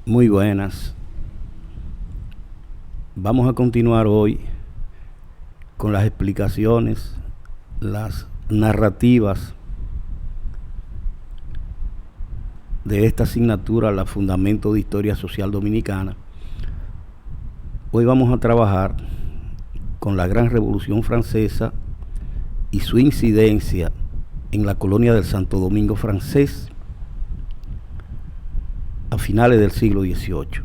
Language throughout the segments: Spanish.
Muy buenas. Vamos a continuar hoy con las explicaciones, las narrativas de esta asignatura, la Fundamento de Historia Social Dominicana. Hoy vamos a trabajar con la Gran Revolución Francesa y su incidencia en la colonia del Santo Domingo francés a finales del siglo XVIII.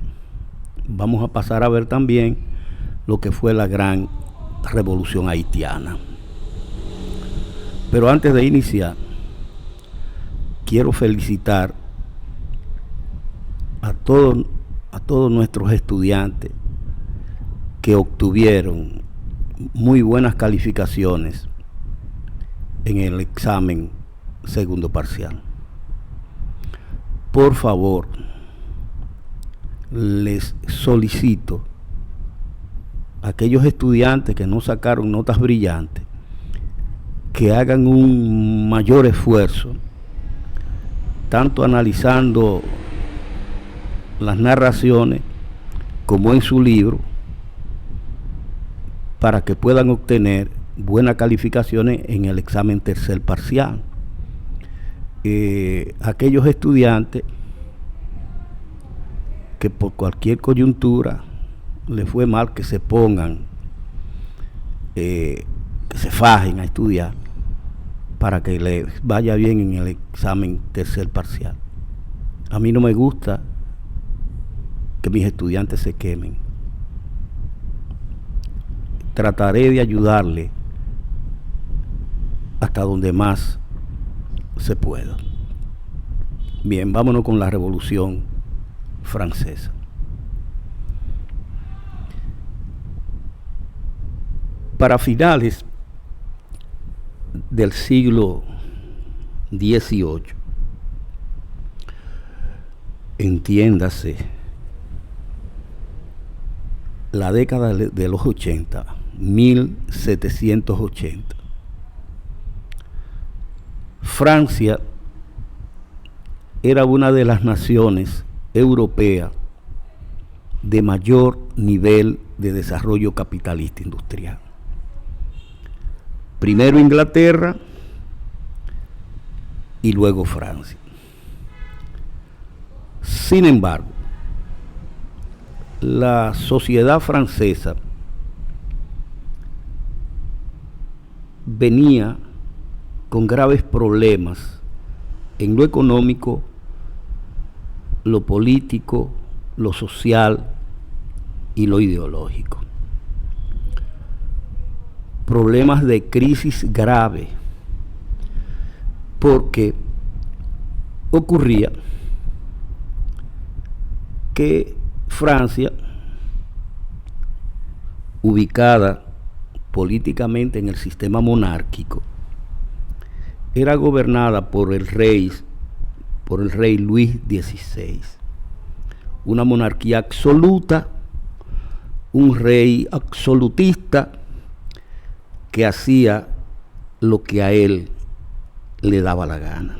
Vamos a pasar a ver también lo que fue la Gran Revolución Haitiana. Pero antes de iniciar, quiero felicitar a todos nuestros estudiantes que obtuvieron muy buenas calificaciones en el examen segundo parcial. Por favor, les solicito a aquellos estudiantes que no sacaron notas brillantes que hagan un mayor esfuerzo, tanto analizando las narraciones como en su libro, para que puedan obtener buenas calificaciones en el examen tercer parcial. Aquellos estudiantes que por cualquier coyuntura les fue mal, que se pongan, que se fajen a estudiar para que les vaya bien en el examen tercer parcial. A mí no me gusta que mis estudiantes se quemen. Trataré de ayudarle hasta donde más se pueda. Bien, vámonos con la Revolución Francesa. Para finales del siglo XVIII, entiéndase, la década de los 80, 1780, Francia era una de las naciones europeas de mayor nivel de desarrollo capitalista industrial. Primero Inglaterra y luego Francia. Sin embargo, la sociedad francesa venía con graves problemas en lo económico, lo político, lo social y lo ideológico. Problemas de crisis grave, porque ocurría que Francia, ubicada políticamente en el sistema monárquico, era gobernada por el rey Luis XVI, una monarquía absoluta, un rey absolutista que hacía lo que a él le daba la gana.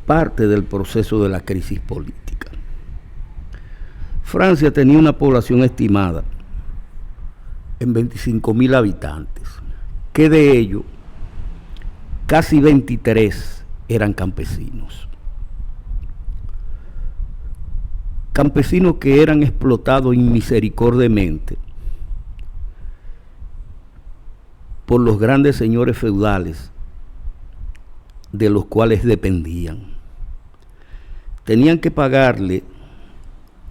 Parte del proceso de la crisis política. Francia tenía una población estimada en 25.000 habitantes, que de ellos casi 23 eran campesinos. Campesinos que eran explotados inmisericordiamente por los grandes señores feudales de los cuales dependían. Tenían que pagarle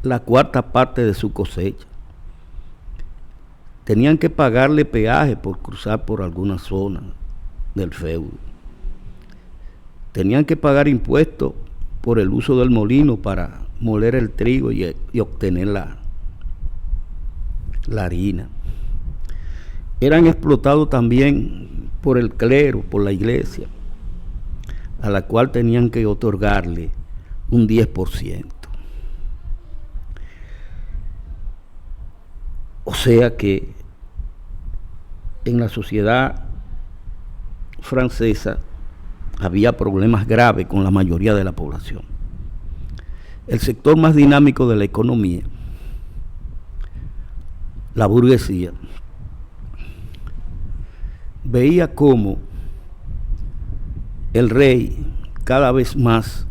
la cuarta parte de su cosecha. Tenían que pagarle peaje por cruzar por alguna zona del feudo. Tenían que pagar impuestos por el uso del molino para moler el trigo y obtener la harina. Eran explotados también por el clero, por la iglesia, a la cual tenían que otorgarle un 10%. O sea que en la sociedad francesa había problemas graves con la mayoría de la población. El sector más dinámico de la economía, la burguesía, veía cómo el rey cada vez más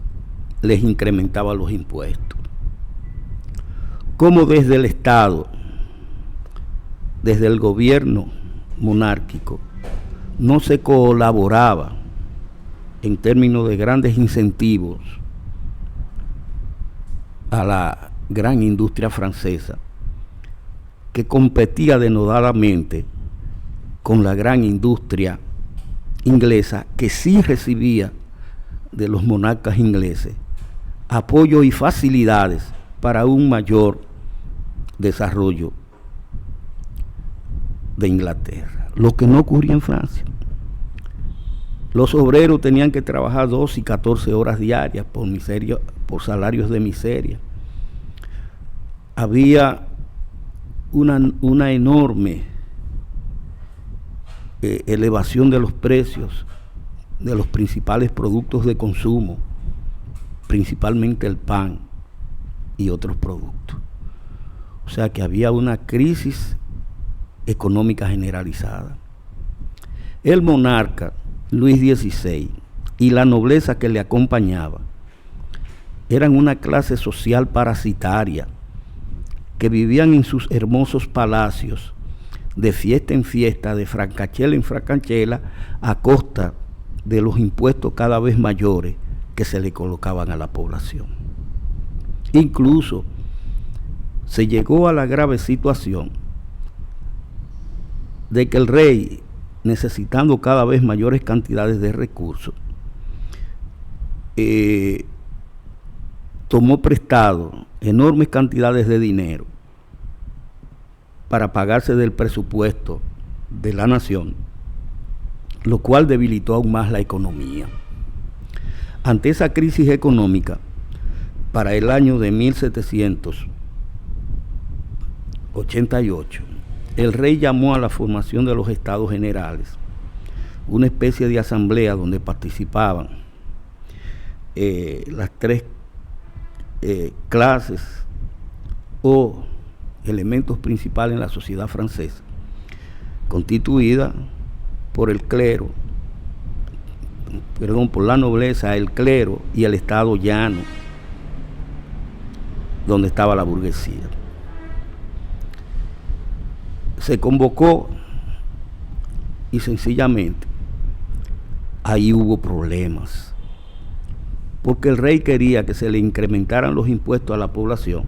les incrementaba los impuestos, cómo desde el Estado, desde el gobierno monárquico, no se colaboraba en términos de grandes incentivos a la gran industria francesa, que competía denodadamente con la gran industria inglesa, que sí recibía de los monarcas ingleses apoyo y facilidades para un mayor desarrollo de Inglaterra, lo que no ocurría en Francia. Los obreros tenían que trabajar 12 y 14 horas diarias por salarios de miseria. Había una enorme elevación de los precios de los principales productos de consumo, principalmente el pan y otros productos. O sea que había una crisis económica generalizada. El monarca Luis XVI y la nobleza que le acompañaba eran una clase social parasitaria que vivían en sus hermosos palacios, de fiesta en fiesta, de francachela en francachela, a costa de los impuestos cada vez mayores que se le colocaban a la población. Incluso se llegó a la grave situación de que el rey, necesitando cada vez mayores cantidades de recursos, tomó prestado enormes cantidades de dinero para pagarse del presupuesto de la nación, lo cual debilitó aún más la economía. Ante esa crisis económica, para el año de 1788, el rey llamó a la formación de los Estados Generales, una especie de asamblea donde participaban las tres clases o elementos principales en la sociedad francesa, constituida por el clero, por la nobleza, el clero y el Estado llano, donde estaba la burguesía. Se convocó y sencillamente ahí hubo problemas, porque el rey quería que se le incrementaran los impuestos a la población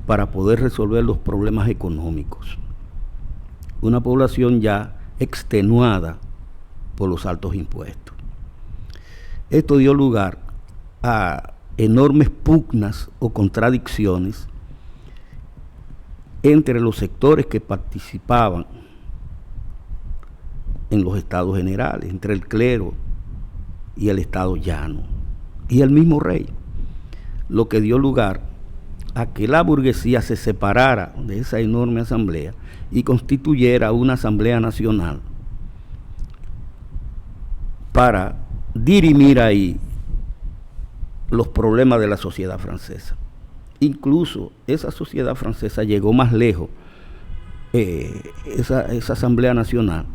para poder resolver los problemas económicos. Una población ya extenuada por los altos impuestos. Esto dio lugar a enormes pugnas o contradicciones entre los sectores que participaban en los estados generales, entre el clero y el Estado llano, y el mismo rey, lo que dio lugar a que la burguesía se separara de esa enorme asamblea y constituyera una asamblea nacional para dirimir ahí los problemas de la sociedad francesa. Incluso esa sociedad francesa llegó más lejos, esa asamblea nacional,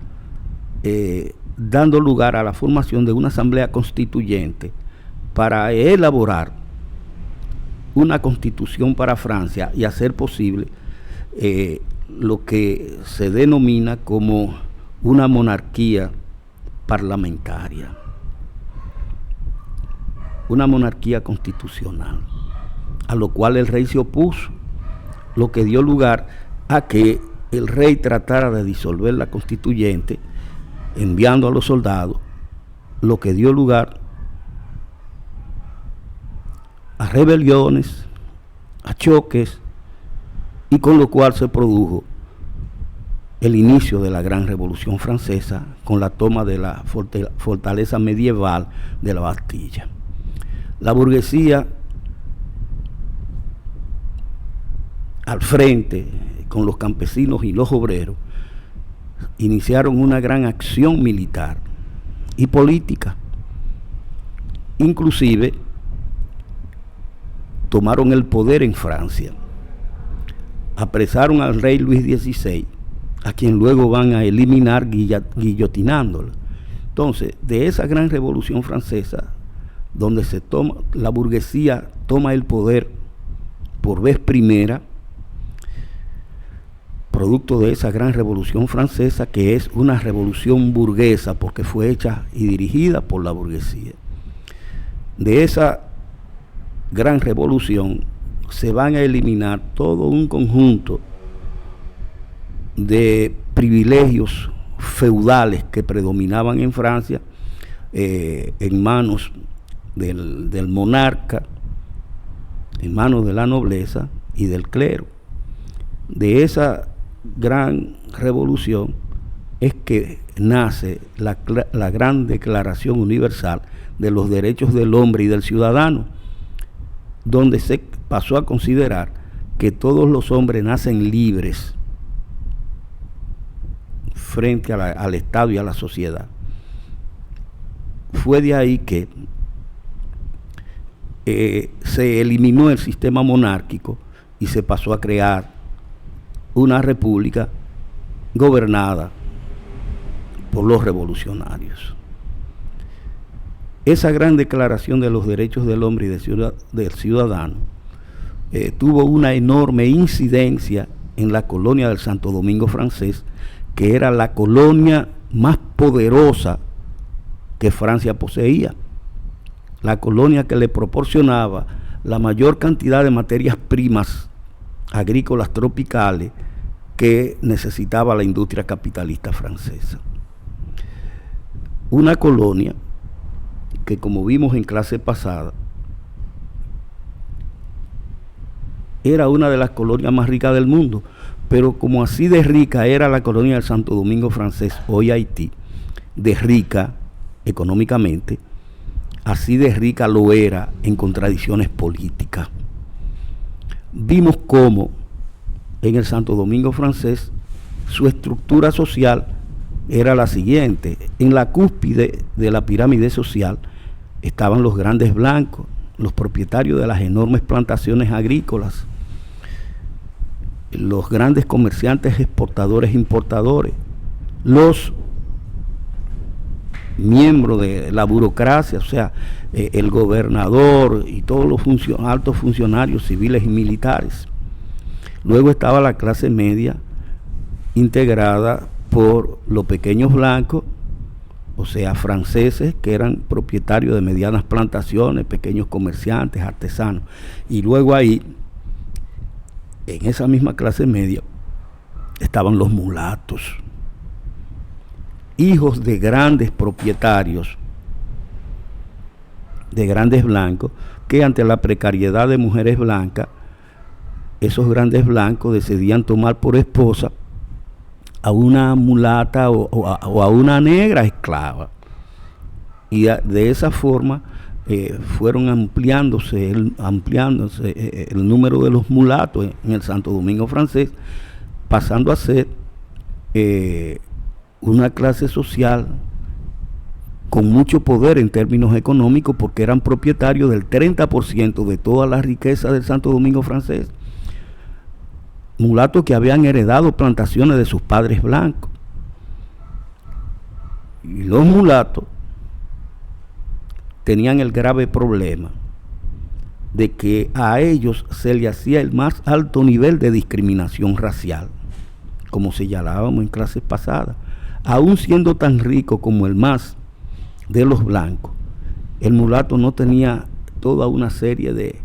dando lugar a la formación de una asamblea constituyente para elaborar una constitución para Francia y hacer posible lo que se denomina como una monarquía parlamentaria, una monarquía constitucional, a lo cual el rey se opuso, lo que dio lugar a que el rey tratara de disolver la constituyente enviando a los soldados, lo que dio lugar a rebeliones, a choques, y con lo cual se produjo el inicio de la Gran Revolución Francesa con la toma de la fortaleza medieval de la Bastilla. La burguesía al frente con los campesinos y los obreros iniciaron una gran acción militar y política. Inclusive tomaron el poder en Francia, apresaron al rey Luis XVI, a quien luego van a eliminar guillotinándolo. Entonces, de esa gran revolución francesa, donde la burguesía toma el poder por vez primera, producto de esa gran revolución francesa, que es una revolución burguesa porque fue hecha y dirigida por la burguesía. De esa gran revolución se van a eliminar todo un conjunto de privilegios feudales que predominaban en Francia, en manos del monarca, en manos de la nobleza y del clero. De esa gran revolución es que nace la gran Declaración Universal de los Derechos del Hombre y del Ciudadano, donde se pasó a considerar que todos los hombres nacen libres frente al Estado y a la sociedad. Fue de ahí que se eliminó el sistema monárquico y se pasó a crear una república gobernada por los revolucionarios. Esa gran Declaración de los Derechos del Hombre y del Ciudadano tuvo una enorme incidencia en la colonia del Santo Domingo francés, que era la colonia más poderosa que Francia poseía, la colonia que le proporcionaba la mayor cantidad de materias primas agrícolas tropicales que necesitaba la industria capitalista francesa. Una colonia que, como vimos en clase pasada, era una de las colonias más ricas del mundo, pero como así de rica era la colonia del Santo Domingo francés, hoy Haití, de rica económicamente, así de rica lo era en contradicciones políticas. Vimos cómo en el Santo Domingo francés su estructura social era la siguiente: en la cúspide de la pirámide social estaban los grandes blancos, los propietarios de las enormes plantaciones agrícolas, los grandes comerciantes exportadores e importadores, los miembros de la burocracia, o sea, el gobernador y todos los altos funcionarios civiles y militares. Luego estaba la clase media, integrada por los pequeños blancos, o sea, franceses, que eran propietarios de medianas plantaciones, pequeños comerciantes, artesanos. Y luego ahí, en esa misma clase media, estaban los mulatos, hijos de grandes propietarios, de grandes blancos, que ante la precariedad de mujeres blancas, esos grandes blancos decidían tomar por esposa a una mulata o a una negra esclava. Y de esa forma fueron ampliándose el número de los mulatos en el Santo Domingo francés, pasando a ser una clase social con mucho poder en términos económicos, porque eran propietarios del 30% de toda la riqueza del Santo Domingo francés. Mulatos que habían heredado plantaciones de sus padres blancos. Y los mulatos tenían el grave problema de que a ellos se le hacía el más alto nivel de discriminación racial, como señalábamos en clases pasadas. Aún siendo tan rico como el más de los blancos, el mulato no tenía toda una serie de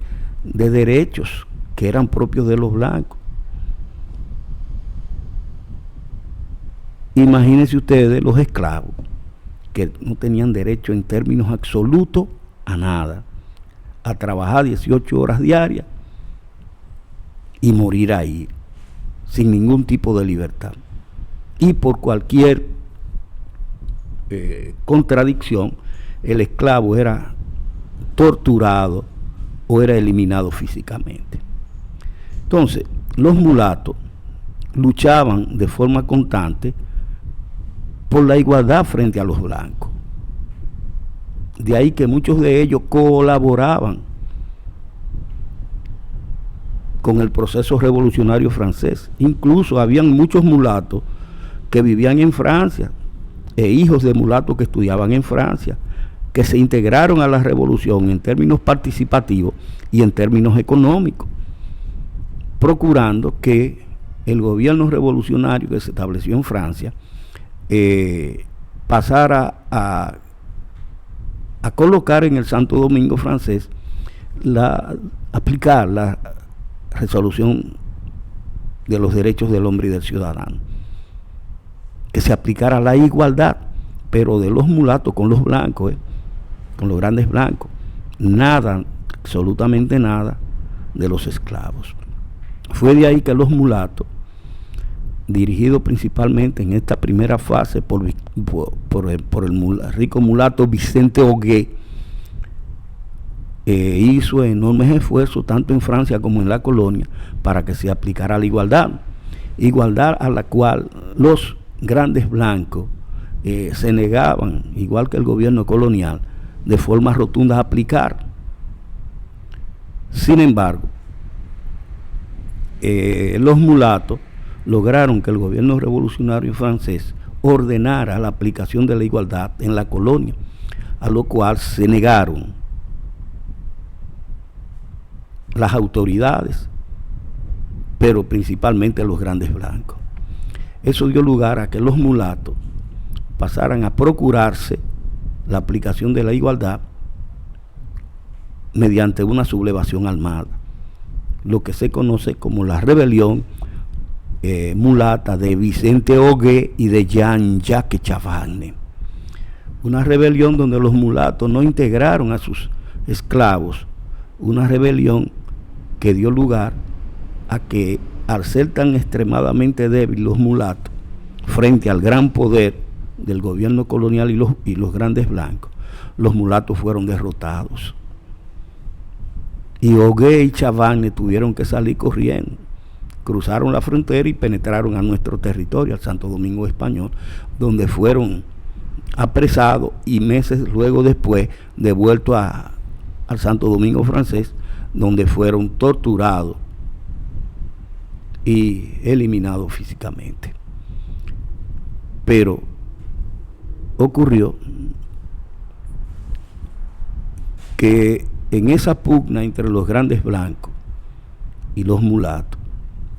derechos que eran propios de los blancos. Imagínense ustedes los esclavos, que no tenían derecho en términos absolutos a nada, a trabajar 18 horas diarias y morir ahí, sin ningún tipo de libertad. Y por cualquier contradicción, el esclavo era torturado o era eliminado físicamente. Entonces, los mulatos luchaban de forma constante por la igualdad frente a los blancos. De ahí que muchos de ellos colaboraban con el proceso revolucionario francés. Incluso habían muchos mulatos que vivían en Francia, e hijos de mulatos que estudiaban en Francia, que se integraron a la revolución en términos participativos y en términos económicos, procurando que el gobierno revolucionario que se estableció en Francia pasara a colocar en el Santo Domingo francés, aplicar la resolución de los derechos del hombre y del ciudadano, que se aplicara la igualdad, pero de los mulatos con los blancos, con los grandes blancos, nada, absolutamente nada de los esclavos. Fue de ahí que los mulatos, dirigidos principalmente en esta primera fase por el rico mulato Vicente Ogué, hizo enormes esfuerzos tanto en Francia como en la colonia para que se aplicara la igualdad a la cual los grandes blancos se negaban, igual que el gobierno colonial, de forma rotunda a aplicar. Sin embargo, los mulatos lograron que el gobierno revolucionario francés ordenara la aplicación de la igualdad en la colonia, a lo cual se negaron las autoridades, pero principalmente los grandes blancos. Eso dio lugar a que los mulatos pasaran a procurarse la aplicación de la igualdad mediante una sublevación armada, lo que se conoce como la rebelión mulata de Vicente Ogué y de Jean-Jacques Chavannes. Una rebelión donde los mulatos no integraron a sus esclavos, una rebelión que dio lugar a que, al ser tan extremadamente débiles los mulatos frente al gran poder del gobierno colonial y los grandes blancos, los mulatos fueron derrotados. Y Ogué y Chavannes tuvieron que salir corriendo. Cruzaron la frontera y penetraron a nuestro territorio, al Santo Domingo Español, donde fueron apresados y meses luego después devueltos al Santo Domingo francés, donde fueron torturados y eliminados físicamente. Pero ocurrió que en esa pugna entre los grandes blancos y los mulatos,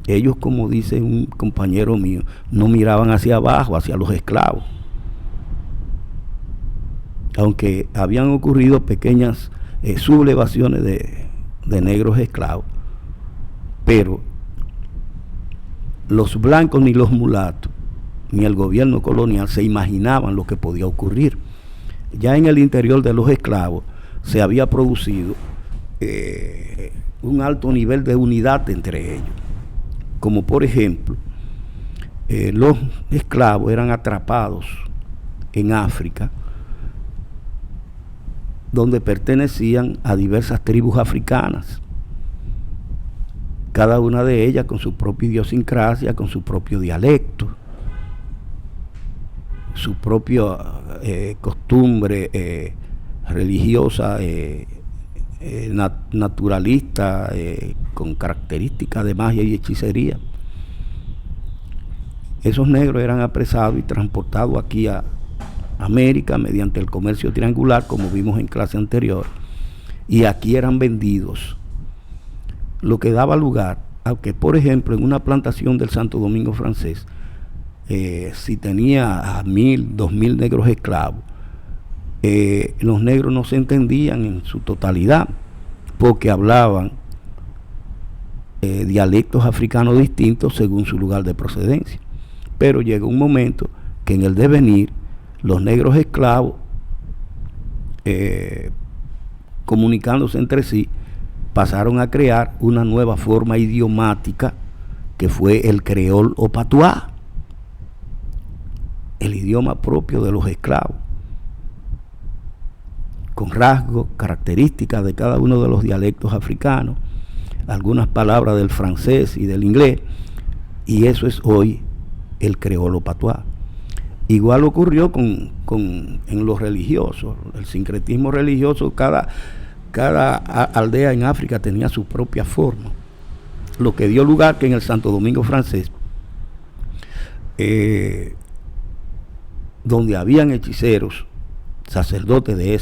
ellos, como dice un compañero mío, no miraban hacia abajo, hacia los esclavos. Aunque habían ocurrido pequeñas sublevaciones de negros esclavos, pero los blancos ni los mulatos ni el gobierno colonial se imaginaban lo que podía ocurrir. Ya en el interior de los esclavos se había producido un alto nivel de unidad entre ellos, como por ejemplo los esclavos eran atrapados en África, donde pertenecían a diversas tribus africanas, cada una de ellas con su propia idiosincrasia, con su propio dialecto, su propia costumbre religiosa, naturalista, con características de magia y hechicería. Esos negros eran apresados y transportados aquí a América mediante el comercio triangular, como vimos en clase anterior, y aquí eran vendidos, lo que daba lugar a que, por ejemplo, en una plantación del Santo Domingo francés, si tenía a 1,000, 2,000 negros esclavos, los negros no se entendían en su totalidad, porque hablaban dialectos africanos distintos según su lugar de procedencia. Pero llegó un momento que en el devenir los negros esclavos, comunicándose entre sí, pasaron a crear una nueva forma idiomática que fue el creol o patuá, el idioma propio de los esclavos, con rasgos, características de cada uno de los dialectos africanos, algunas palabras del francés y del inglés, y eso es hoy el creol o patuá. Igual ocurrió en los religiosos, el sincretismo religioso. Cada aldea en África tenía su propia forma, lo que dio lugar que en el Santo Domingo francés, donde habían hechiceros, sacerdotes de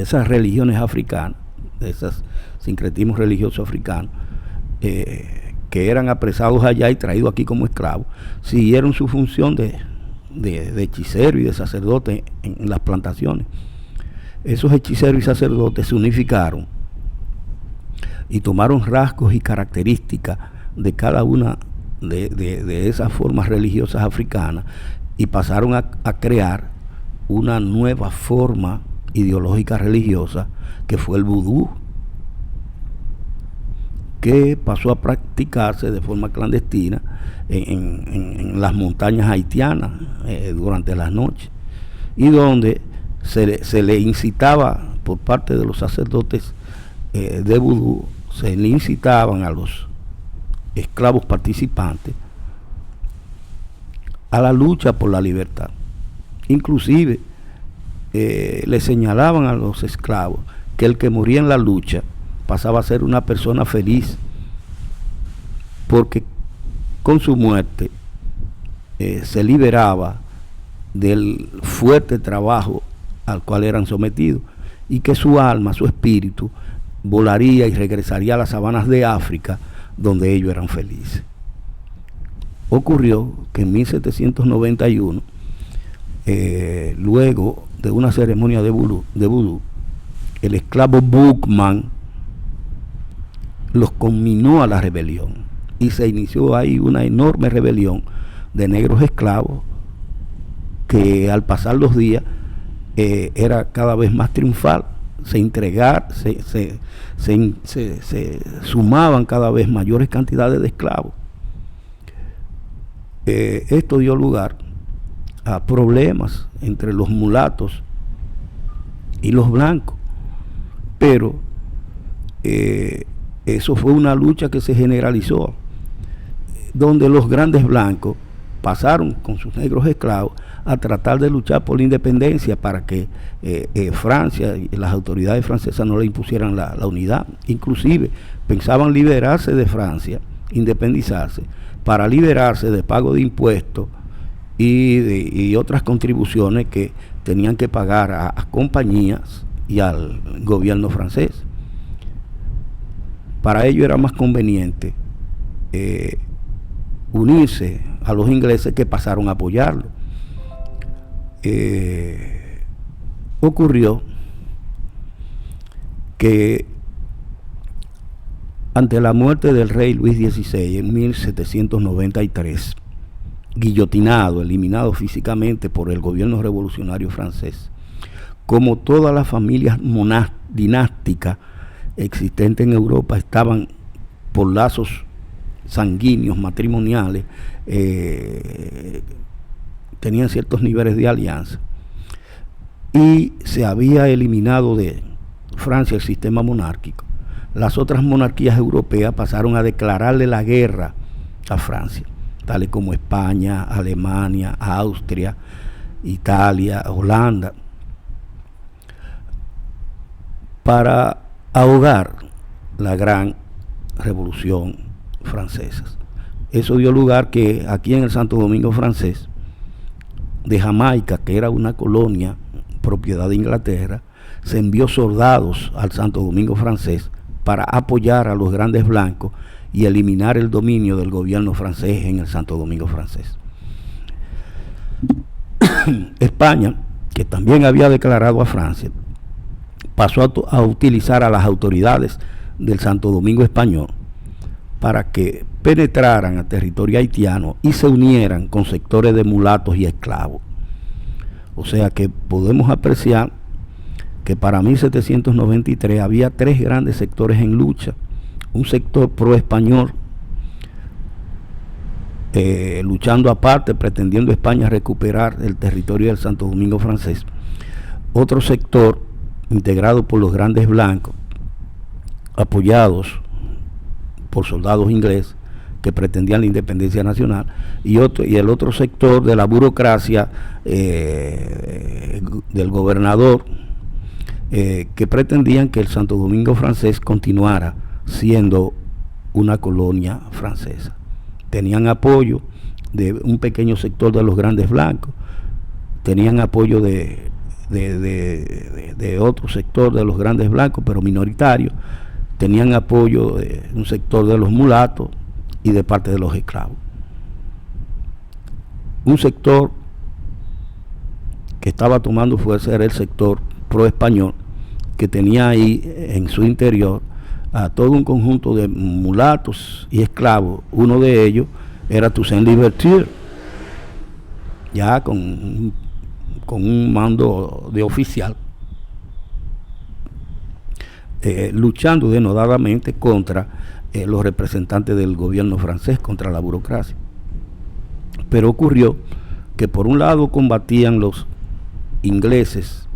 esas religiones africanas, de esos sincretismos religiosos africanos, que eran apresados allá y traídos aquí como esclavos, siguieron su función de hechicero y de sacerdote en las plantaciones. Esos hechiceros y sacerdotes se unificaron y tomaron rasgos y características de cada una de esas formas religiosas africanas y pasaron a crear una nueva forma ideológica religiosa, que fue el vudú, que pasó a practicarse de forma clandestina en las montañas haitianas durante las noches, y donde se le incitaba por parte de los sacerdotes de vudú, se le incitaban a los esclavos participantes a la lucha por la libertad. Inclusive le señalaban a los esclavos que el que moría en la lucha pasaba a ser una persona feliz, porque con su muerte se liberaba del fuerte trabajo al cual eran sometidos, y que su alma, su espíritu, volaría y regresaría a las sabanas de África, donde ellos eran felices. Ocurrió que en 1791, luego de una ceremonia de vudú, el esclavo Boukman los conminó a la rebelión, y se inició ahí una enorme rebelión de negros esclavos que al pasar los días era cada vez más triunfal. Se sumaban cada vez mayores cantidades de esclavos. Esto dio lugar a problemas entre los mulatos y los blancos, pero eso fue una lucha que se generalizó, donde los grandes blancos pasaron con sus negros esclavos a tratar de luchar por la independencia, para que Francia y las autoridades francesas no le impusieran la unidad. Inclusive pensaban liberarse de Francia, independizarse, para liberarse de pago de impuestos y otras contribuciones que tenían que pagar a compañías y al gobierno francés. Para ello era más conveniente unirse a los ingleses, que pasaron a apoyarlo. Ocurrió que ante la muerte del rey Luis XVI en 1793, guillotinado, eliminado físicamente por el gobierno revolucionario francés, como todas las familias dinásticas existentes en Europa estaban por lazos sanguíneos, matrimoniales, tenían ciertos niveles de alianza, y se había eliminado de Francia el sistema monárquico. Las otras monarquías europeas pasaron a declararle la guerra a Francia, tales como España, Alemania, Austria, Italia, Holanda, para ahogar la gran revolución francesa. Eso dio lugar que aquí en el Santo Domingo francés, de Jamaica, que era una colonia propiedad de Inglaterra, se envió soldados al Santo Domingo francés para apoyar a los grandes blancos y eliminar el dominio del gobierno francés en el Santo Domingo francés. España, que también había declarado a Francia, pasó a utilizar a las autoridades del Santo Domingo español para que penetraran a territorio haitiano y se unieran con sectores de mulatos y esclavos. O sea que podemos apreciar que para 1793 había tres grandes sectores en lucha: un sector pro español, luchando aparte, pretendiendo España recuperar el territorio del Santo Domingo francés; otro sector integrado por los grandes blancos, apoyados por soldados ingleses, que pretendían la independencia nacional, y el otro sector de la burocracia del gobernador, que pretendían que el Santo Domingo francés continuara siendo una colonia francesa. Tenían apoyo de un pequeño sector de los grandes blancos, tenían apoyo de otro sector de los grandes blancos, pero minoritario, tenían apoyo de un sector de los mulatos y de parte de los esclavos. Un sector que estaba tomando fuerza era el sector pro-español, que tenía ahí en su interior a todo un conjunto de mulatos y esclavos. Uno de ellos era Toussaint Louverture, ya con un mando de oficial, luchando denodadamente contra los representantes del gobierno francés, contra la burocracia. Pero ocurrió que por un lado combatían los ingleses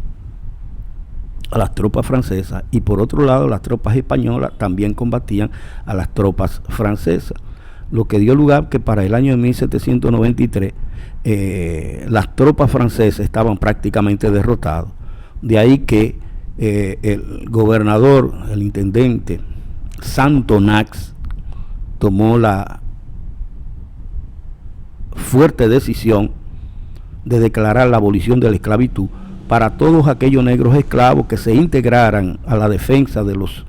a las tropas francesas, y por otro lado las tropas españolas también combatían a las tropas francesas, lo que dio lugar que para el año de 1793 las tropas francesas estaban prácticamente derrotadas. De ahí que el gobernador, el intendente Santonax, tomó la fuerte decisión de declarar la abolición de la esclavitud para todos aquellos negros esclavos que se integraran a la defensa de los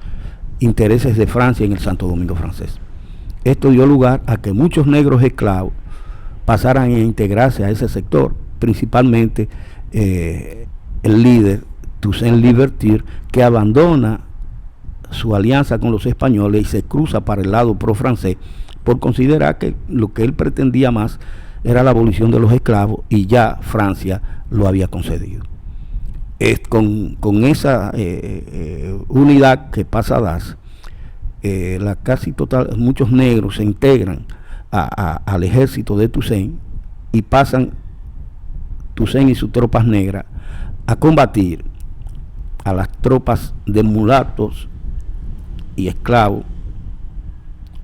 intereses de Francia en el Santo Domingo francés. Esto dio lugar a que muchos negros esclavos pasaran a integrarse a ese sector, principalmente el líder Toussaint Louverture, que abandona su alianza con los españoles y se cruza para el lado pro-francés por considerar que lo que él pretendía más era la abolición de los esclavos, y ya Francia lo había concedido. Con esa unidad que pasa a darse, muchos negros se integran al ejército de Toussaint, y pasan Toussaint y sus tropas negras a combatir a las tropas de mulatos y esclavos,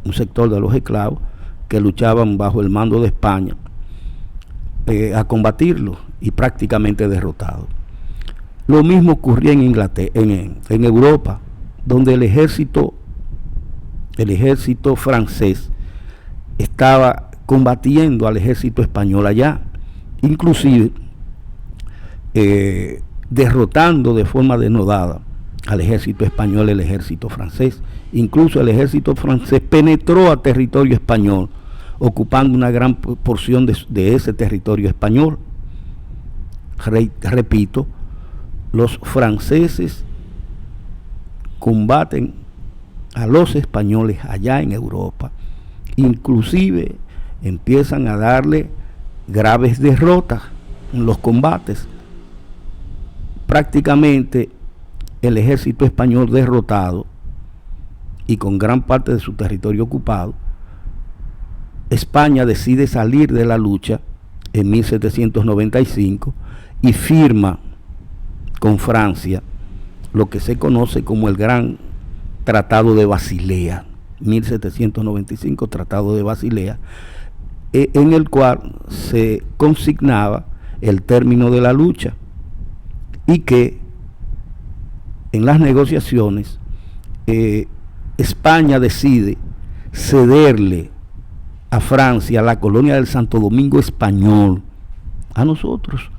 un sector de los esclavos que luchaban bajo el mando de España, a combatirlos, y prácticamente derrotados. Lo mismo ocurría en Inglaterra, en Europa, donde el ejército francés estaba combatiendo al ejército español allá, inclusive derrotando de forma denodada al ejército español, el ejército francés. Incluso el ejército francés penetró a territorio español, ocupando una gran porción de ese territorio español. Repito, los franceses combaten a los españoles allá en Europa, inclusive empiezan a darle graves derrotas en los combates. Prácticamente el ejército español derrotado y con gran parte de su territorio ocupado, España decide salir de la lucha en 1795 y firma con Francia lo que se conoce como el Gran Tratado de Basilea, 1795, Tratado de Basilea, en el cual se consignaba el término de la lucha, y que en las negociaciones España decide cederle a Francia la colonia del Santo Domingo español, a nosotros,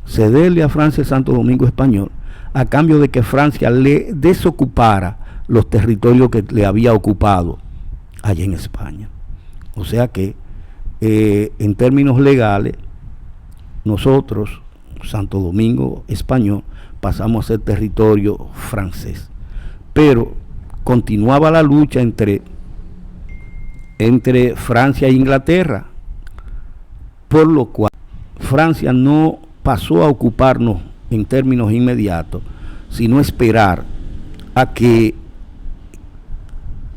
cederle a Francia el Santo Domingo español, a cambio de que Francia le desocupara los territorios que le había ocupado allá en España. O sea que en términos legales, nosotros, Santo Domingo español, pasamos a ser territorio francés. Pero continuaba la lucha entre Francia e Inglaterra, por lo cual Francia no pasó a ocuparnos en términos inmediatos, sino esperar a que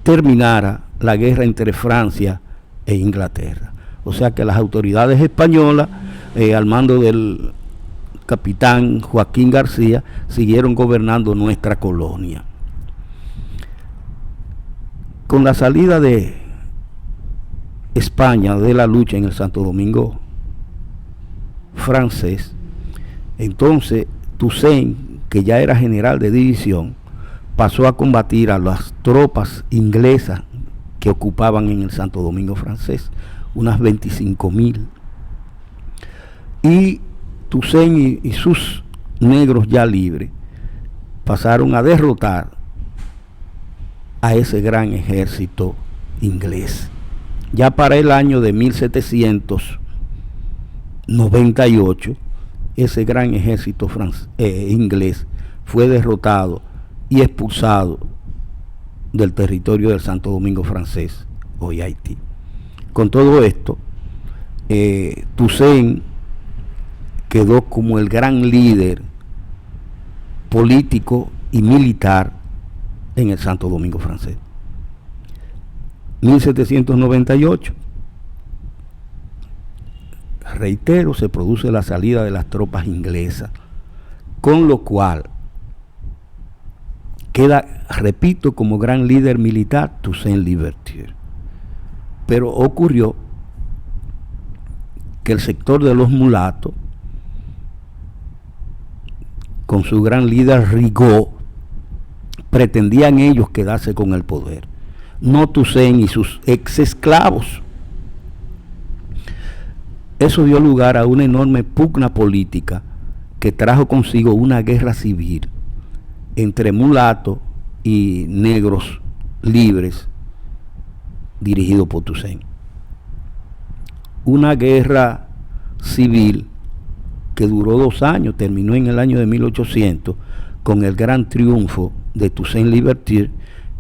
terminara la guerra entre Francia e Inglaterra. O sea que las autoridades españolas, al mando del capitán Joaquín García, siguieron gobernando nuestra colonia. Con la salida de España de la lucha en el Santo Domingo francés, entonces Toussaint, que ya era general de división, pasó a combatir a las tropas inglesas que ocupaban en el Santo Domingo francés, unas 25,000. Y Toussaint y sus negros ya libres pasaron a derrotar a ese gran ejército inglés. Ya para el año de 1798, ese gran ejército inglés fue derrotado y expulsado del territorio del Santo Domingo francés, hoy Haití. Con todo esto, Toussaint quedó como el gran líder político y militar en el Santo Domingo francés. 1798, reitero, se produce la salida de las tropas inglesas, con lo cual queda, repito, como gran líder militar Toussaint Louverture. Pero ocurrió que el sector de los mulatos, con su gran líder Rigaud, pretendían ellos quedarse con el poder, no Toussaint y sus ex esclavos. Eso dio lugar a una enorme pugna política que trajo consigo una guerra civil entre mulatos y negros libres dirigido por Toussaint. Una guerra civil que duró 2 años, terminó en el año de 1800 con el gran triunfo de Toussaint Louverture,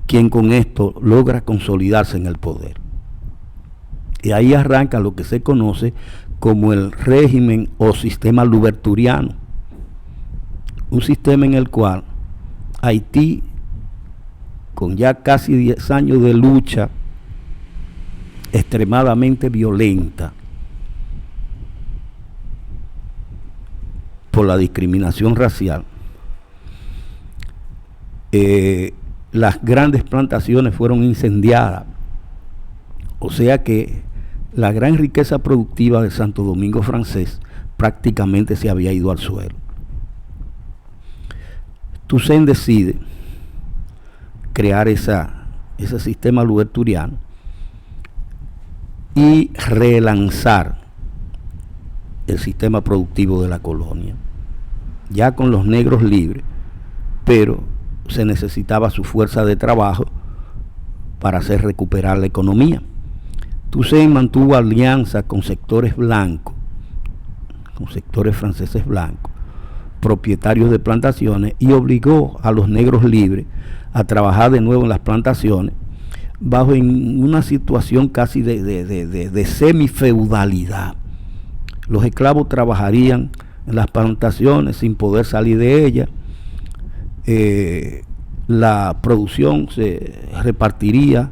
quien con esto logra consolidarse en el poder. Y ahí arranca lo que se conoce como el régimen o sistema louverturiano, un sistema en el cual Haití, con ya casi 10 años de lucha extremadamente violenta por la discriminación racial, las grandes plantaciones fueron incendiadas, o sea que la gran riqueza productiva de Santo Domingo francés prácticamente se había ido al suelo. Toussaint decide crear ese sistema louverturiano y relanzar el sistema productivo de la colonia, ya con los negros libres, pero se necesitaba su fuerza de trabajo para hacer recuperar la economía. Toussaint mantuvo alianza con sectores blancos, con sectores franceses blancos, propietarios de plantaciones, y obligó a los negros libres a trabajar de nuevo en las plantaciones bajo en una situación casi de semifeudalidad. Los esclavos trabajarían en las plantaciones sin poder salir de ellas. La producción se repartiría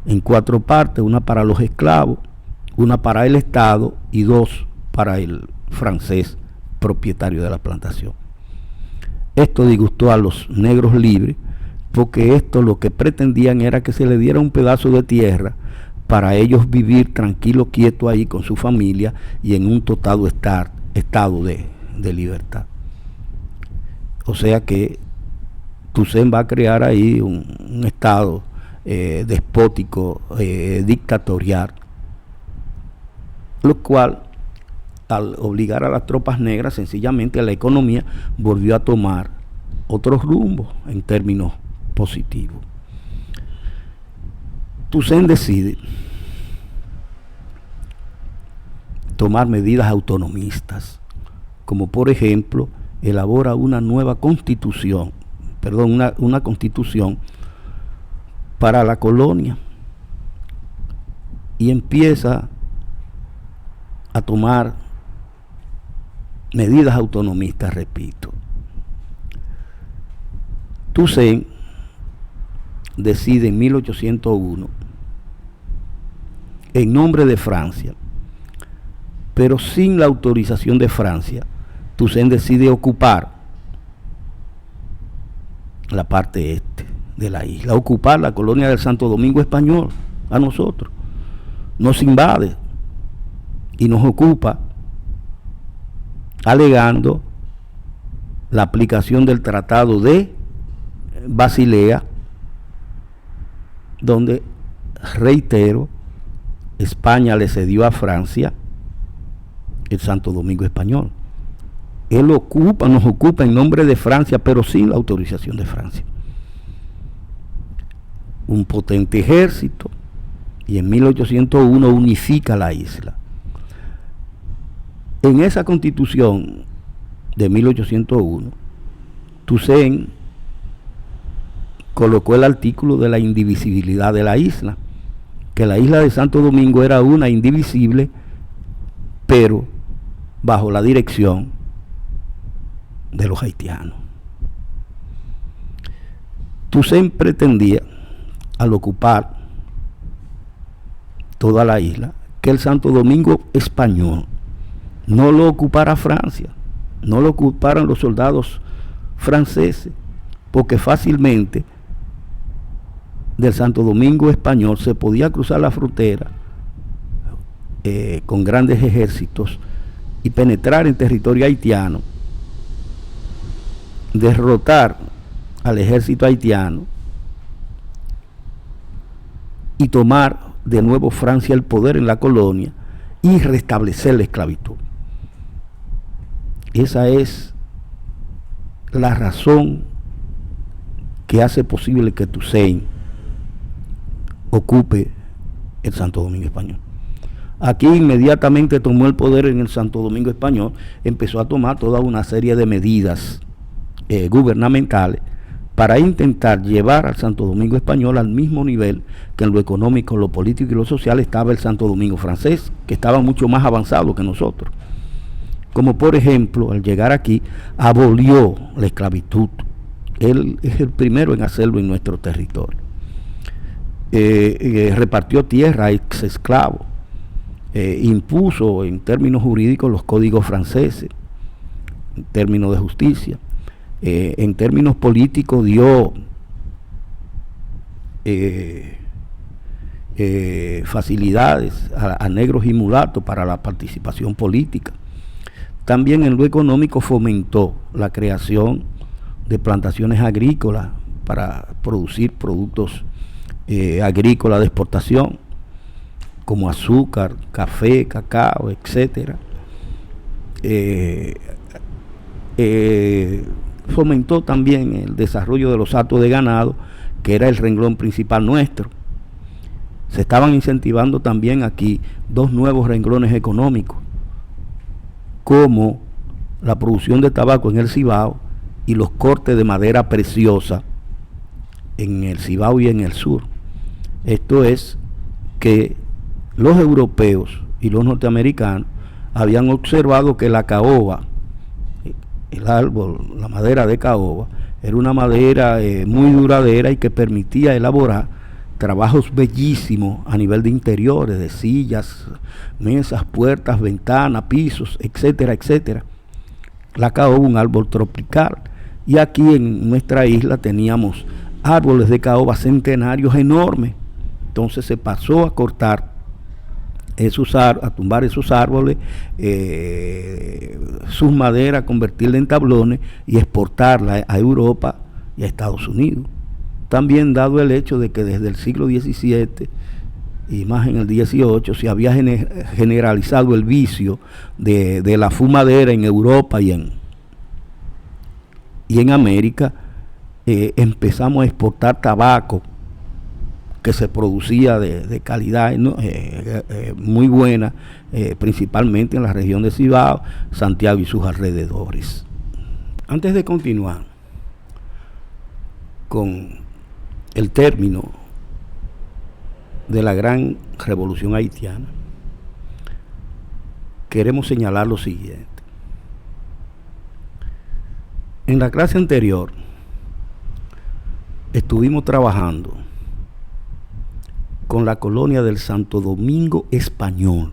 en 4 partes, una para los esclavos, una para el Estado y 2 para el francés propietario de la plantación. Esto disgustó a los negros libres, porque esto lo que pretendían era que se le diera un pedazo de tierra para ellos vivir tranquilos, quietos ahí con su familia y en un total estado de libertad. O sea que Toussaint va a crear ahí un estado despótico, dictatorial, lo cual, al obligar a las tropas negras, sencillamente la economía volvió a tomar otros rumbos en términos positivos. Toussaint decide tomar medidas autonomistas, como por ejemplo elabora una nueva constitución, una constitución para la colonia, y empieza a tomar medidas autonomistas, repito. Toussaint decide en 1801, en nombre de Francia, pero sin la autorización de Francia, Toussaint decide ocupar la parte este de la isla, ocupar la colonia del Santo Domingo español, a nosotros, nos invade y nos ocupa, alegando la aplicación del Tratado de Basilea, donde, reitero, España le cedió a Francia el Santo Domingo Español. Él nos ocupa en nombre de Francia, pero sin la autorización de Francia. Un potente ejército, y en 1801 unifica la isla. En esa constitución de 1801, Toussaint colocó el artículo de la indivisibilidad de la isla, que la isla de Santo Domingo era una indivisible, pero bajo la dirección de los haitianos. Toussaint pretendía, al ocupar toda la isla, que el Santo Domingo español no lo ocupara Francia, no lo ocuparan los soldados franceses, porque fácilmente del Santo Domingo español se podía cruzar la frontera con grandes ejércitos y penetrar en territorio haitiano, derrotar al ejército haitiano y tomar de nuevo Francia el poder en la colonia y restablecer la esclavitud. Esa es la razón que hace posible que Toussaint ocupe el Santo Domingo español. Aquí inmediatamente tomó el poder en el Santo Domingo español, empezó a tomar toda una serie de medidas gubernamentales para intentar llevar al Santo Domingo español al mismo nivel que en lo económico, lo político y lo social estaba el Santo Domingo francés, que estaba mucho más avanzado que nosotros. Como por ejemplo, al llegar aquí, abolió la esclavitud. Él es el primero en hacerlo en nuestro territorio. Repartió tierra a ex esclavos, impuso en términos jurídicos los códigos franceses, en términos de justicia. En términos políticos dio facilidades a negros y mulatos para la participación política. También en lo económico fomentó la creación de plantaciones agrícolas para producir productos agrícolas de exportación, como azúcar, café, cacao, etcétera. Fomentó también el desarrollo de los hatos de ganado, que era el renglón principal nuestro. Se estaban incentivando también aquí dos nuevos renglones económicos, como la producción de tabaco en el Cibao y los cortes de madera preciosa en el Cibao y en el sur. Esto es que los europeos y los norteamericanos habían observado que la caoba, el árbol, la madera de caoba, era una madera muy duradera y que permitía elaborar trabajos bellísimos a nivel de interiores, de sillas, mesas, puertas, ventanas, pisos, etcétera, etcétera. La caoba, un árbol tropical, y aquí en nuestra isla teníamos árboles de caoba centenarios enormes. Entonces se pasó a cortar a tumbar esos árboles, sus maderas, convertirla en tablones y exportarla a Europa y a Estados Unidos. También dado el hecho de que desde el siglo XVII y más en el XVIII se había generalizado el vicio de la fumadera en Europa y en América, empezamos a exportar tabaco que se producía de calidad muy buena, principalmente en la región de Cibao, Santiago y sus alrededores. Antes de continuar con el término de la gran revolución haitiana, queremos señalar lo siguiente. En la clase anterior estuvimos trabajando con la colonia del Santo Domingo español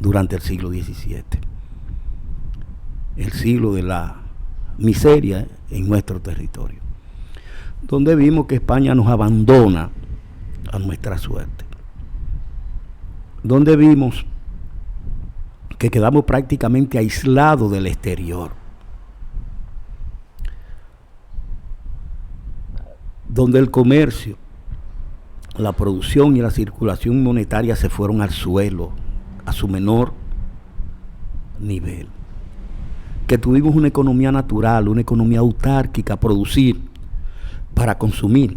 durante el siglo XVII, el siglo de la miseria en nuestro territorio, donde vimos que España nos abandona a nuestra suerte. donde vimos que quedamos prácticamente aislados del exterior, donde el comercio, la producción y la circulación monetaria se fueron al suelo, a su menor nivel, que tuvimos una economía natural, una economía autárquica, producir para consumir,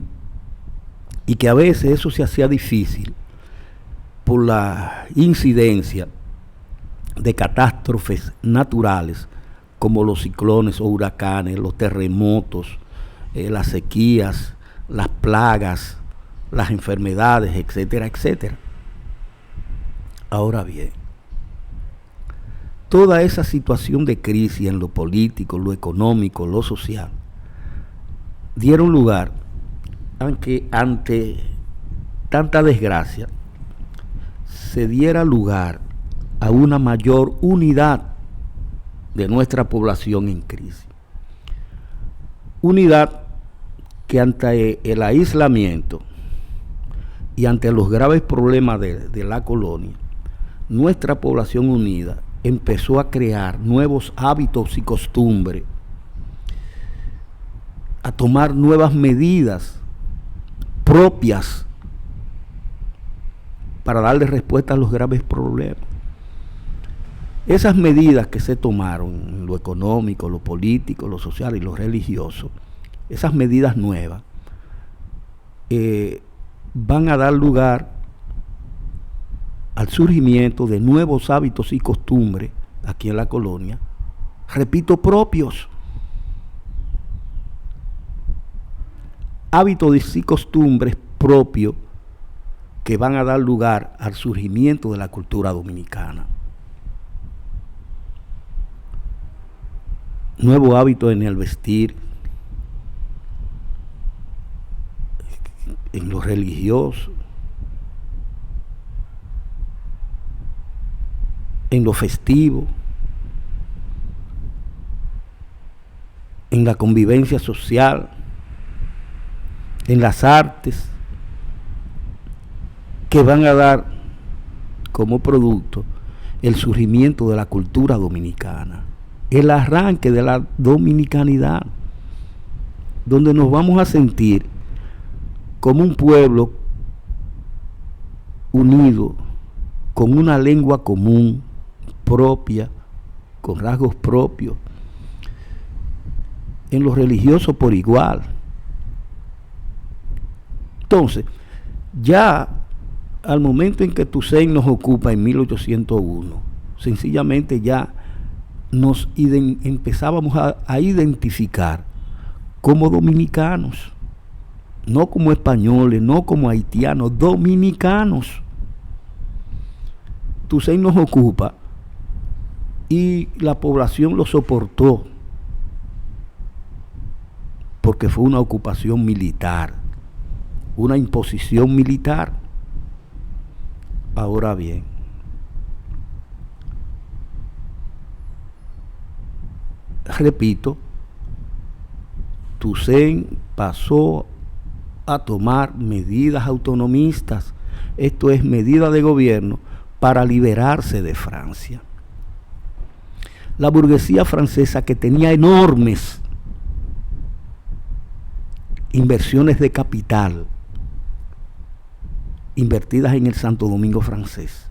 y que a veces eso se hacía difícil por la incidencia de catástrofes naturales como los ciclones o huracanes, los terremotos, las sequías, las plagas, las enfermedades, etcétera, etcétera. Ahora bien, toda esa situación de crisis en lo político, lo económico, lo social, dieron lugar a que ante tanta desgracia se diera lugar a una mayor unidad de nuestra población en crisis. Unidad que ante el aislamiento y ante los graves problemas de la colonia, nuestra población unida empezó a crear nuevos hábitos y costumbres, a tomar nuevas medidas propias para darle respuesta a los graves problemas. Esas medidas que se tomaron en lo económico, lo político, lo social y lo religioso, esas medidas nuevas, van a dar lugar al surgimiento de nuevos hábitos y costumbres aquí en la colonia, repito, propios. Hábitos y costumbres propios que van a dar lugar al surgimiento de la cultura dominicana. Nuevo hábito en el vestir, en lo religioso, en lo festivo, en la convivencia social, en las artes, que van a dar como producto el surgimiento de la cultura dominicana, el arranque de la dominicanidad, donde nos vamos a sentir como un pueblo unido, con una lengua común, propia, con rasgos propios, en lo religioso por igual. Entonces, ya al momento en que Toussaint nos ocupa en 1801, sencillamente ya nos empezábamos a identificar como dominicanos, no como españoles, no como haitianos, dominicanos. Toussaint nos ocupa y la población lo soportó porque fue una ocupación militar, una imposición militar. Ahora bien, repito, Toussaint pasó a tomar medidas autonomistas, esto es, medidas de gobierno para liberarse de Francia. La burguesía francesa, que tenía enormes inversiones de capital invertidas en el Santo Domingo francés,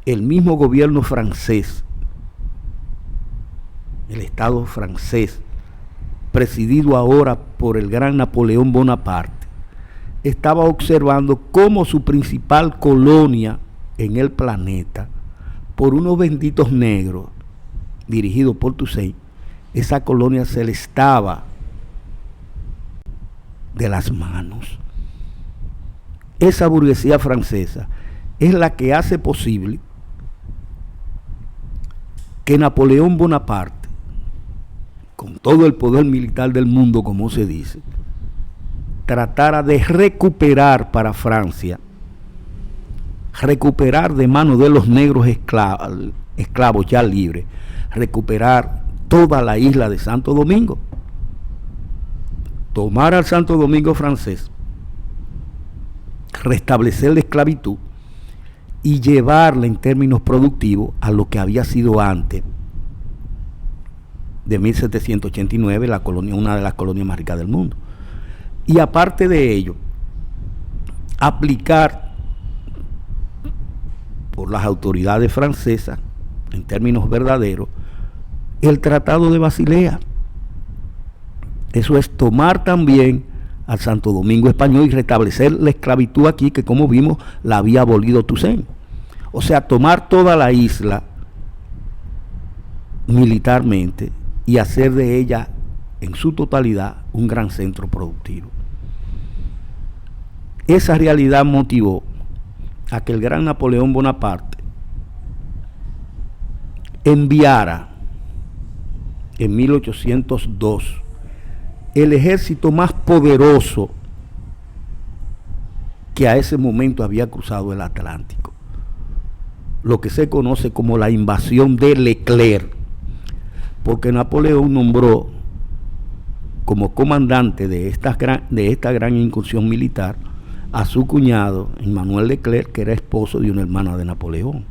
el mismo gobierno francés, el Estado francés, presidido ahora por el gran Napoleón Bonaparte, estaba observando cómo su principal colonia en el planeta, por unos benditos negros, dirigidos por Toussaint, esa colonia se le estaba de las manos. Esa burguesía francesa es la que hace posible que Napoleón Bonaparte, con todo el poder militar del mundo, como se dice, tratara de recuperar para Francia, recuperar de manos de los negros esclavos ya libres, recuperar toda la isla de Santo Domingo, tomar al Santo Domingo francés, restablecer la esclavitud y llevarla en términos productivos a lo que había sido antes de 1789 la colonia, una de las colonias más ricas del mundo. Y aparte de ello, aplicar por las autoridades francesas, en términos verdaderos, el Tratado de Basilea. Eso es tomar también al Santo Domingo español y restablecer la esclavitud aquí, que como vimos la había abolido Toussaint. O sea, tomar toda la isla militarmente y hacer de ella en su totalidad un gran centro productivo. Esa realidad motivó a que el gran Napoleón Bonaparte enviara en 1802 el ejército más poderoso que a ese momento había cruzado el Atlántico, lo que se conoce como la invasión de Leclerc, porque Napoleón nombró como comandante de esta gran incursión militar a su cuñado, Emmanuel Leclerc, que era esposo de una hermana de Napoleón.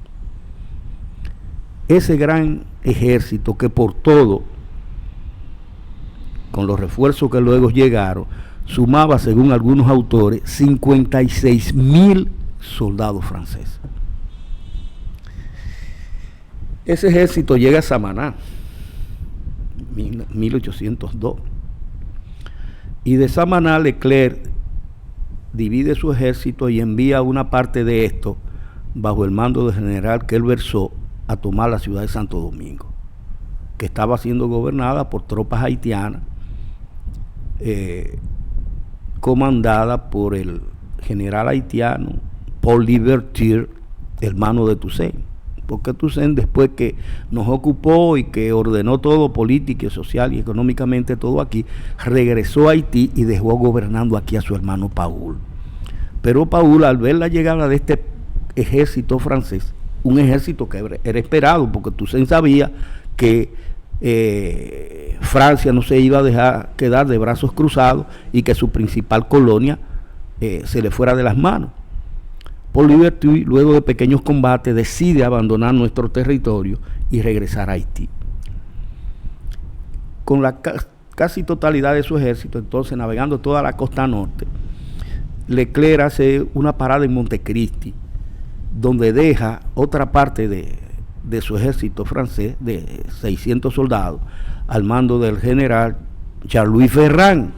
Ese gran ejército que por todo, con los refuerzos que luego llegaron, sumaba, según algunos autores, 56,000 soldados franceses. Ese ejército llega a Samaná, 1802, y de Samaná Leclerc divide su ejército y envía una parte de esto, bajo el mando del general Kelversó, a tomar la ciudad de Santo Domingo, que estaba siendo gobernada por tropas haitianas, comandada por el general haitiano Paul Louverture, hermano de Toussaint. Porque Toussaint, después que nos ocupó y que ordenó todo política, social y económicamente todo aquí, regresó a Haití y dejó gobernando aquí a su hermano Paul. Pero Paul, al ver la llegada de este ejército francés, un ejército que era esperado, porque Toussaint sabía que Francia no se iba a dejar quedar de brazos cruzados y que su principal colonia se le fuera de las manos. Paul Louverture, luego de pequeños combates, decide abandonar nuestro territorio y regresar a Haití. Con la casi totalidad de su ejército, entonces navegando toda la costa norte, Leclerc hace una parada en Montecristi, donde deja otra parte de su ejército francés, de 600 soldados, al mando del general Jean-Louis Ferrand,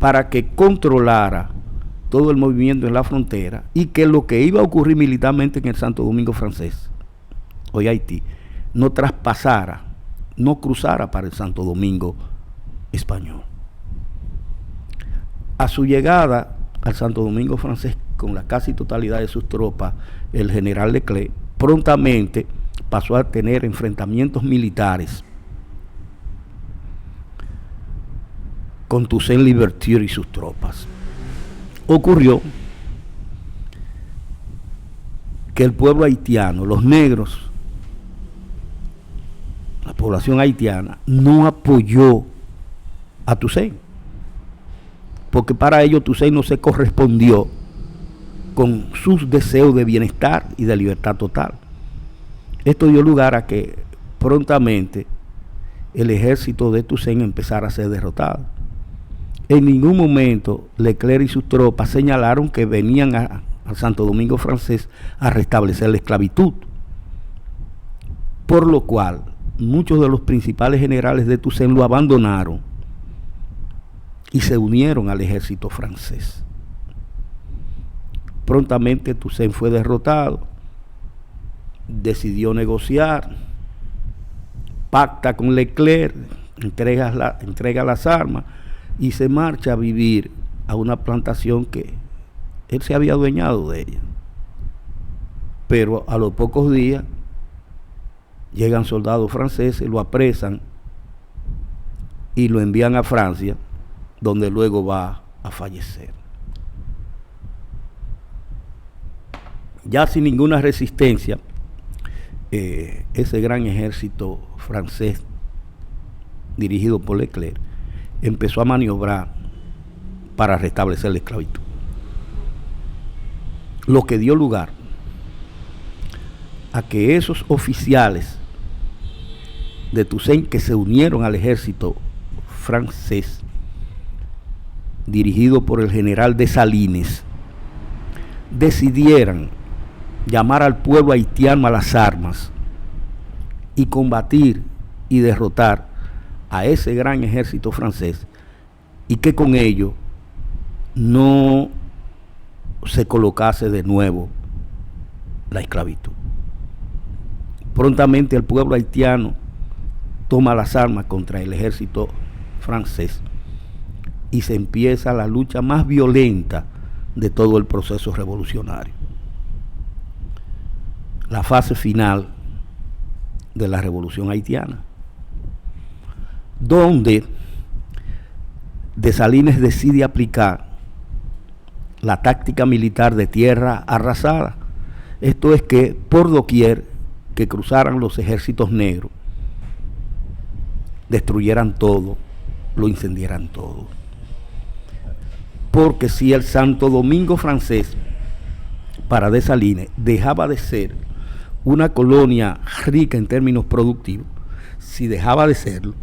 para que controlara todo el movimiento en la frontera y que lo que iba a ocurrir militarmente en el Santo Domingo francés, hoy Haití, no traspasara, no cruzara para el Santo Domingo español. A su llegada al Santo Domingo francés, con la casi totalidad de sus tropas, el general Leclerc prontamente pasó a tener enfrentamientos militares con Toussaint Louverture y sus tropas. Ocurrió que el pueblo haitiano, los negros, la población haitiana, no apoyó a Toussaint, porque para ello Toussaint no se correspondió con sus deseos de bienestar y de libertad total. Esto dio lugar a que prontamente el ejército de Toussaint empezara a ser derrotado. En ningún momento Leclerc y sus tropas señalaron que venían al Santo Domingo francés a restablecer la esclavitud, por lo cual muchos de los principales generales de Toussaint lo abandonaron y se unieron al ejército francés. Prontamente Toussaint fue derrotado, decidió negociar, pacta con Leclerc, entrega las armas y se marcha a vivir a una plantación que él se había adueñado de ella. Pero a los pocos días llegan soldados franceses, lo apresan y lo envían a Francia, donde luego va a fallecer. Ya sin ninguna resistencia, ese gran ejército francés dirigido por Leclerc empezó a maniobrar para restablecer la esclavitud. lo que dio lugar a que esos oficiales de Toussaint que se unieron al ejército francés, dirigido por el general Dessalines, decidieran llamar al pueblo haitiano a las armas y combatir y derrotar a ese gran ejército francés, y que con ello no se colocase de nuevo la esclavitud. Prontamente el pueblo haitiano toma las armas contra el ejército francés y se empieza la lucha más violenta de todo el proceso revolucionario. La fase final de la revolución haitiana, donde Dessalines decide aplicar la táctica militar de tierra arrasada. Esto es que por doquier que cruzaran los ejércitos negros, destruyeran todo, lo incendiaran todo. Porque si el Santo Domingo francés, para Dessalines, dejaba de ser una colonia rica en términos productivos, si dejaba de serlo,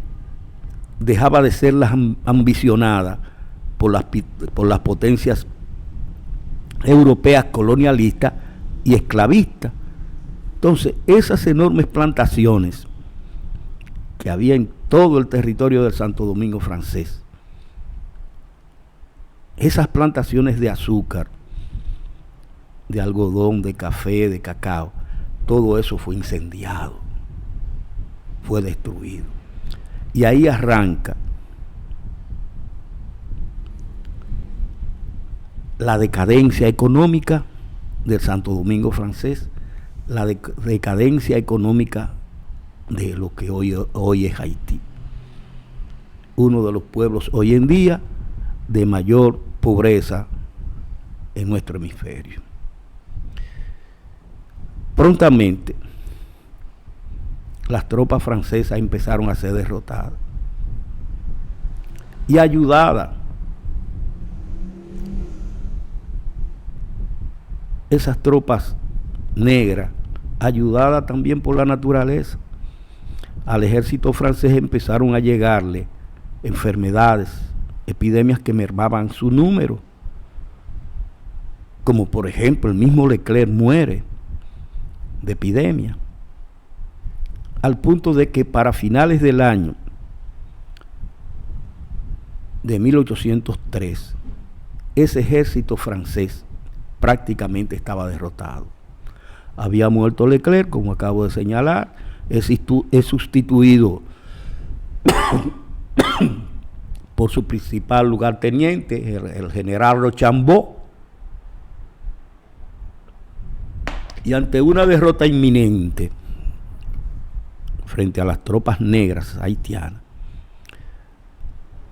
dejaba de ser la ambicionada por las potencias europeas colonialistas y esclavistas. Entonces, esas enormes plantaciones que había en todo el territorio del Santo Domingo francés, esas plantaciones de azúcar, de algodón, de café, de cacao, todo eso fue incendiado, fue destruido. Y ahí arranca la decadencia económica del Santo Domingo francés, la decadencia económica de lo que hoy es Haití. Uno de los pueblos hoy en día de mayor pobreza en nuestro hemisferio. Prontamente, las tropas francesas empezaron a ser derrotadas y ayudadas. Esas tropas negras, ayudadas también por la naturaleza, al ejército francés empezaron a llegarle enfermedades, epidemias que mermaban su número, como por ejemplo el mismo Leclerc muere de epidemia, al punto de que para finales del año de 1803 ese ejército francés prácticamente estaba derrotado. Había muerto Leclerc, como acabo de señalar, es sustituido por su principal lugarteniente, el general Rochambeau, y ante una derrota inminente frente a las tropas negras haitianas,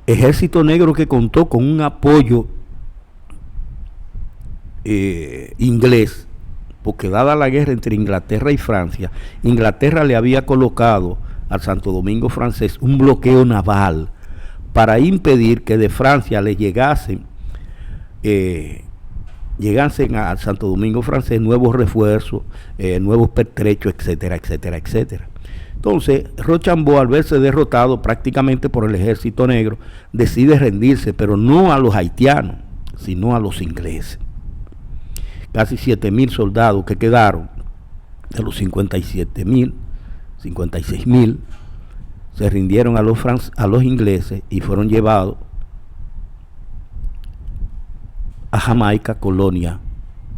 ejército negro que contó con un apoyo inglés, porque dada la guerra entre Inglaterra y Francia, Inglaterra le había colocado al Santo Domingo francés un bloqueo naval para impedir que de Francia le llegasen al Santo Domingo francés nuevos refuerzos, nuevos pertrechos, etcétera, etcétera, etcétera. Entonces, Rochambeau, al verse derrotado prácticamente por el ejército negro, decide rendirse, pero no a los haitianos, sino a los ingleses. Casi 7.000 soldados que quedaron, de los 57.000, 56.000, se rindieron a los ingleses y fueron llevados a Jamaica, colonia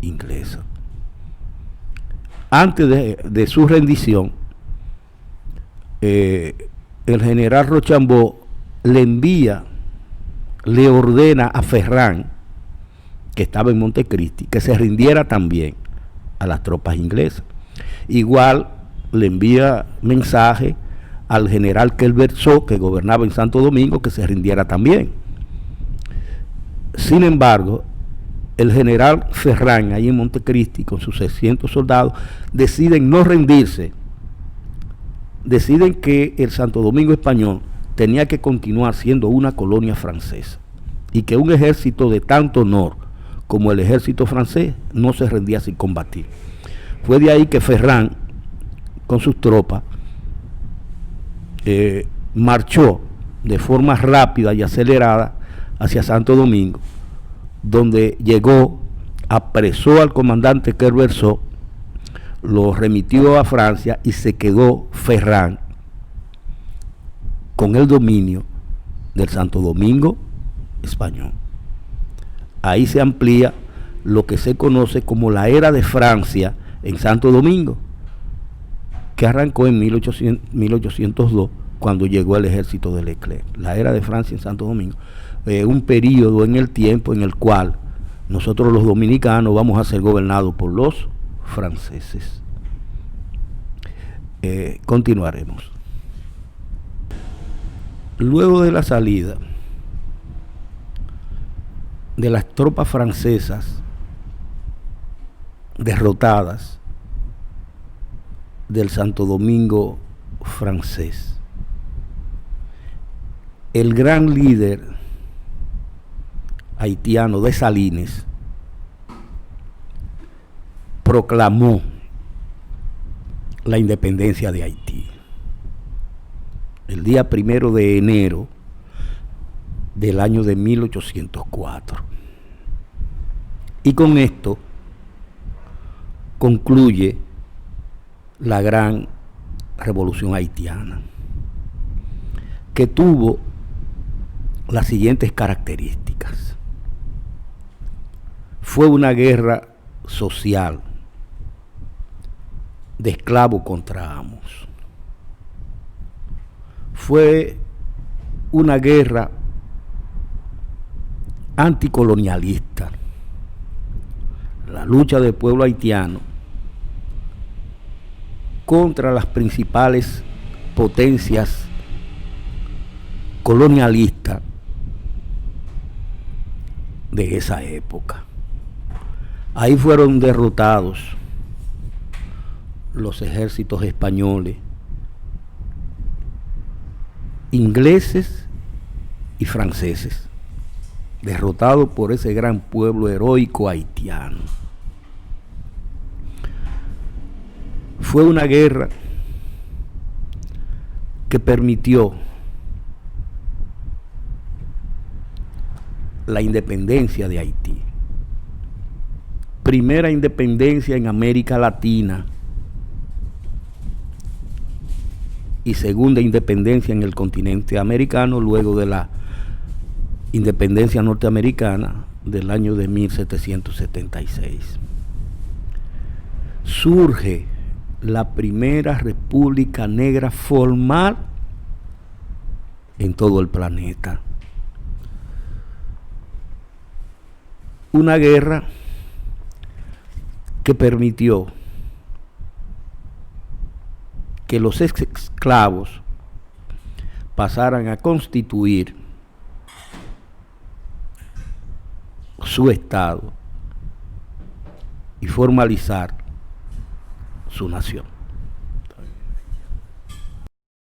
inglesa. Antes de su rendición, el general Rochambeau le ordena a Ferrand, que estaba en Montecristi, que se rindiera también a las tropas inglesas. Igual le envía mensaje al general Kelverso, que gobernaba en Santo Domingo, que se rindiera también. Sin embargo, el general Ferrand, ahí en Montecristi, con sus 600 soldados, deciden no rendirse. Deciden que el Santo Domingo español tenía que continuar siendo una colonia francesa y que un ejército de tanto honor como el ejército francés no se rendía sin combatir. Fue de ahí que Ferrand, con sus tropas, marchó de forma rápida y acelerada hacia Santo Domingo, donde llegó, apresó al comandante Querverso, lo remitió a Francia y se quedó Ferrand con el dominio del Santo Domingo español. Ahí se amplía lo que se conoce como la era de Francia en Santo Domingo, que arrancó en 1802, cuando llegó el ejército de Leclerc. La era de Francia en Santo Domingo, un periodo en el tiempo en el cual nosotros los dominicanos vamos a ser gobernados por los franceses. Continuaremos. Luego de la salida de las tropas francesas derrotadas del Santo Domingo francés, el gran líder haitiano Dessalines proclamó la independencia de Haití el día 1 de enero del año de 1804. Y con esto concluye la gran revolución haitiana, que tuvo las siguientes características. Fue una guerra social de esclavos contra amos. Fue una guerra anticolonialista. La lucha del pueblo haitiano contra las principales potencias colonialistas de esa época. Ahí fueron derrotados los ejércitos españoles, ingleses y franceses, derrotados por ese gran pueblo heroico haitiano. Fue una guerra que permitió la independencia de Haití. Primera independencia en América Latina y segunda independencia en el continente americano luego de la independencia norteamericana del año de 1776. Surge la primera república negra formal en todo el planeta. Una guerra que permitió que los esclavos pasaran a constituir su estado y formalizar su nación.